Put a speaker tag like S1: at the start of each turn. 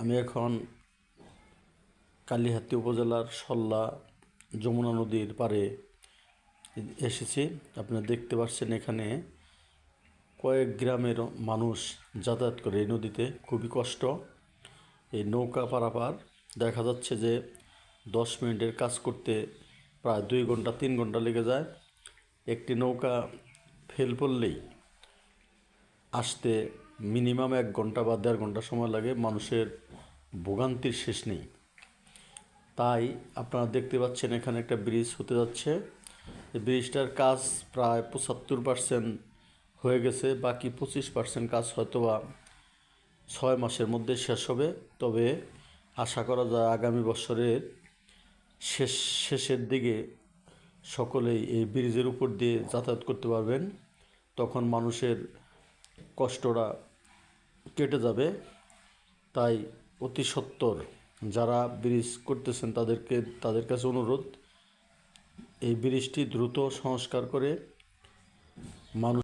S1: আমি এখন কালিহাতী উপজেলার সল্লা যমুনা নদীর পাড়ে এসেছি। আপনারা দেখতে পাচ্ছেন এখানে কয়েক গ্রামের মানুষ যাতায়াত করে এই নদীতে। খুবই কষ্ট এই নৌকা পারাপার। দেখা যাচ্ছে যে 10 মিনিটের কাজ করতে প্রায় 2 ঘন্টা 3 ঘন্টা লেগে যায়। একটি নৌকা ফেল পড়লেই আসতে মিনিমাম 1 ঘন্টা বা 1.5 ঘন্টা সময় লাগে। মানুষের ভোগান্তির শেষ নেই। তাই আপনারা দেখতে পাচ্ছেন এখানে একটা ব্রিজ হতে যাচ্ছে। এই ব্রিজটার কাজ প্রায় 75% হয়ে গেছে, বাকি 25% কাজ হয়তোবা 6 মাসের মধ্যে শেষ হবে। তবে আশা করা যায় আগামী বছরের শেষের দিকে সকলেই এই ব্রিজের উপর দিয়ে যাতায়াত করতে পারবেন। তখন মানুষের কষ্টটা কেটে যাবে। তাই অতি সত্বর যারা ব্রিজ করতেছেন তাদের কাছে অনুরোধ, এই ব্রিজটি দ্রুত সংস্কার করে মানুষ